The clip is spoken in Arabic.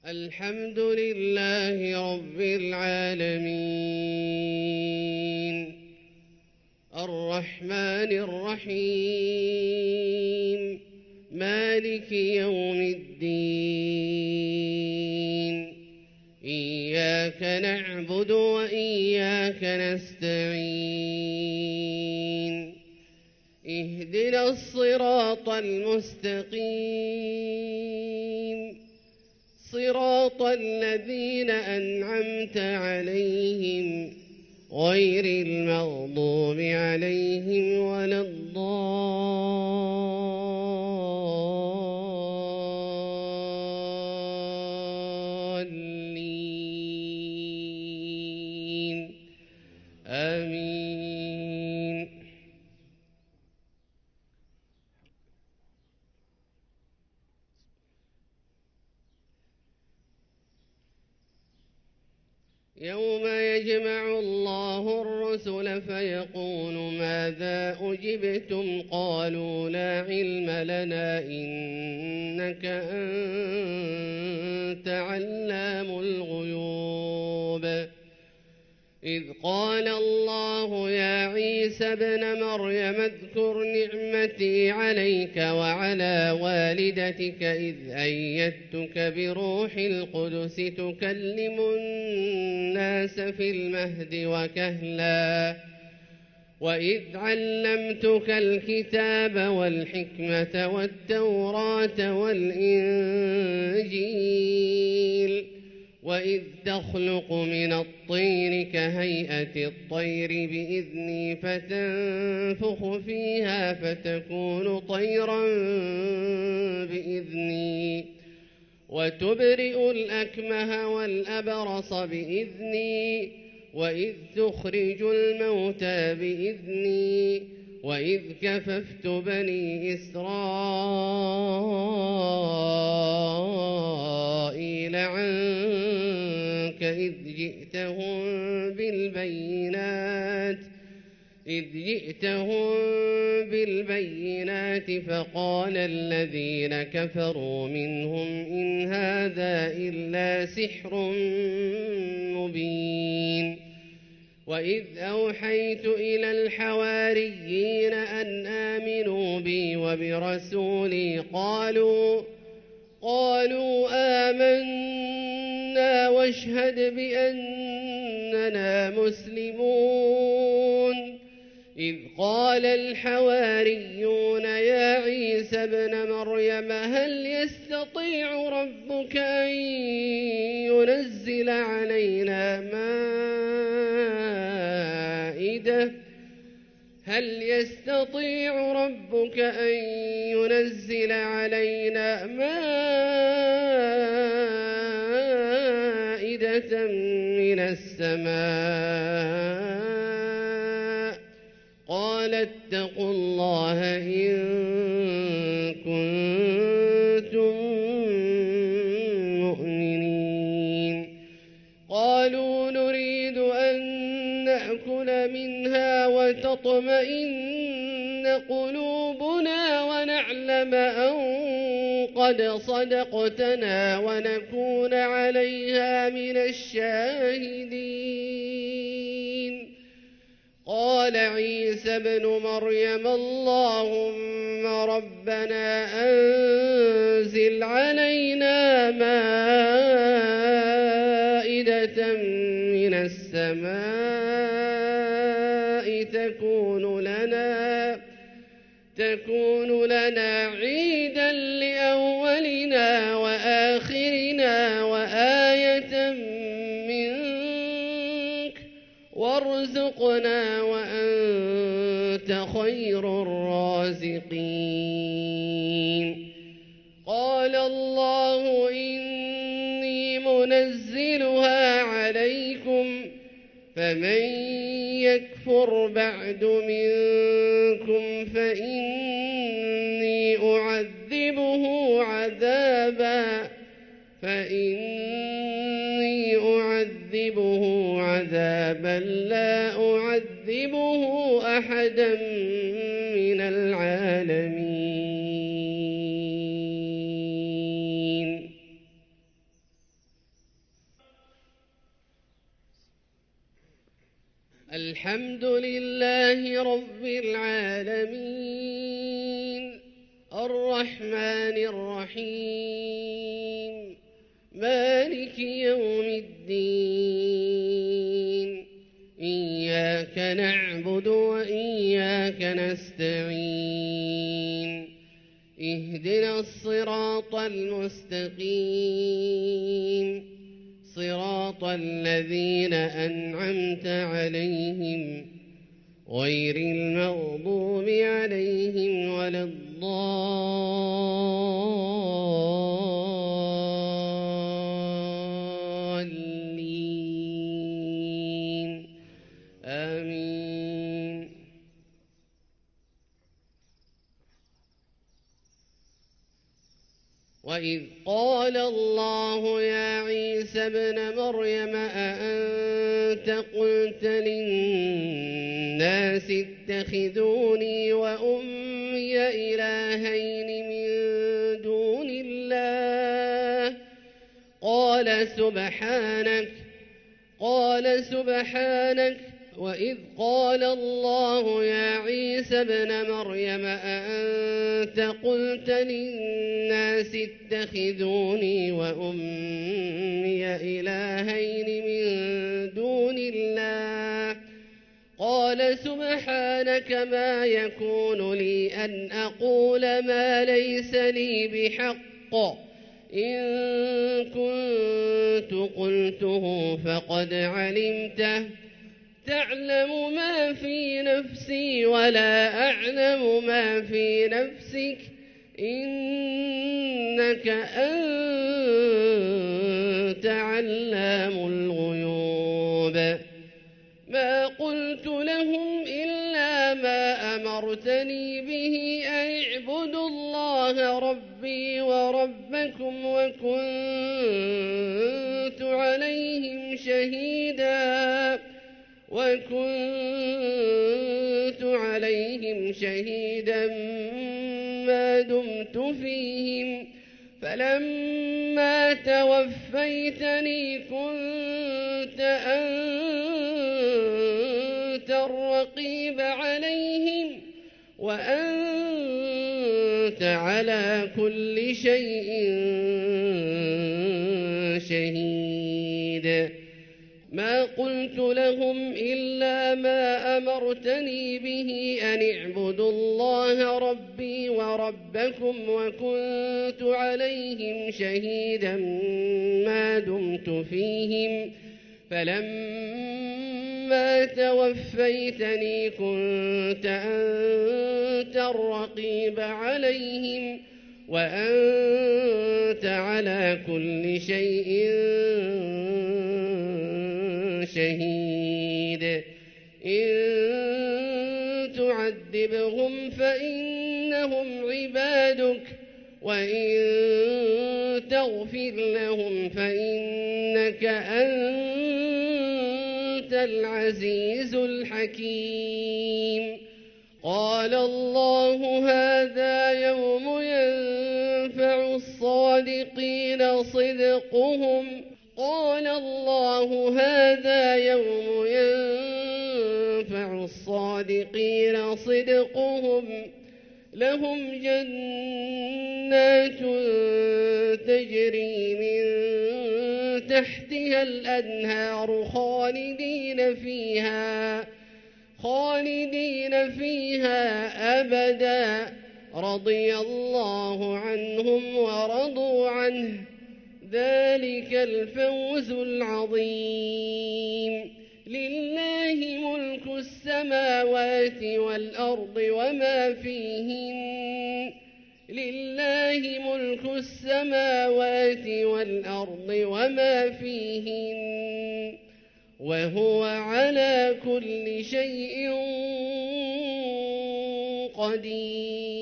الحمد لله رب العالمين الرحمن الرحيم مالك يوم الدين إياك نعبد وإياك نستعين اهدنا الصراط المستقيم صراط الذين أنعمت عليهم غير المغضوب عليهم ولا الضالين آمين. يوم يجمع الله الرسل فيقول ماذا أجبتم قالوا لا علم لنا إنك أنت علام الغيوب إذ قال الله يا عيسى ابن مريم اذكر نعمتي عليك وعلى والدتك إذ أيدتك بروح القدس تكلم الناس في المهد وكهلا وإذ علمتك الكتاب والحكمة والتوراة والإنجيل وإذ تخلق من الطين كهيئة الطير بإذني فتنفخ فيها فتكون طيرا بإذني وتبرئ الأكمه والأبرص بإذني وإذ تخرج الموتى بإذني وإذ كففت بني إسرائيل عنك إذ جئتهم بالبينات فقال الذين كفروا منهم إن هذا إلا سحر مبين وإذ أوحيت إلى الحواريين أن آمنوا بي وبرسولي قالوا آمنا واشهد بأننا مسلمون إذ قال الحواريون يا عيسى ابن مريم هل يستطيع ربك أن ينزل علينا مائدة من السماء قال اتقوا الله إن كنتم مؤمنين قالوا نريد أن نأكل منها وتطمئن قلوبنا ونعلم أن قد صدقتنا ونكون عليها من الشاهدين قال عيسى ابن مريم اللهم ربنا أنزل علينا مائدة من السماء تكون لنا عيدا لأولنا وآخرنا وآية منك وارزقنا وأنت خير الرازقين قال الله إني منزلها عليكم فمن يكفر بعد منكم فإني أعذبه عذابا لا أعذبه أحدا من العالمين. الحمد لله رب العالمين الرحمن الرحيم مالك يوم الدين إياك نعبد وإياك نستعين اهدنا الصراط المستقيم صراط الذين أنعمت عليهم غير المغضوب عليهم ولا الضالين آمين. وإذ قال الله يا عيسى ابن مريم أأنت قلت للناس اتخذوني وأمي إلهين من دون الله قال سبحانك وإذ قال الله يا عيسى ابن مريم أأنت قلت للناس اتخذوني وأمي إلهين من دون الله قال سبحانك ما يكون لي أن أقول ما ليس لي بحق إن كنت قلته فقد علمته تعلم ما في نفسي ولا أعلم ما في نفسك إنك أنت علام الغيوب ما قلت لهم إلا ما أمرتني به أن اعبدوا الله ربي وربكم وكنت عليهم شهيدا ما دمت فيهم فلما توفيتني كنت أنت الرقيب عليهم وأنت على كل شيء شهيد ما قلت لهم إلا ما أمرتني به أن اعبدوا الله ربي وربكم وكنت عليهم شهيدا ما دمت فيهم فلما توفيتني كنت أنت الرقيب عليهم وأنت على كل شيء شهيد إن تعذبهم فإنهم عبادك وإن تغفر لهم فإنك أنت العزيز الحكيم قال الله هذا يوم ينفع الصادقين صدقهم لهم جنات تجري من تحتها الأنهار خالدين فيها أبدا رضي الله عنهم ورضوا عنه ذلك الفوز العظيم لله ملك السماوات والأرض وما فيهن وهو على كل شيء قدير.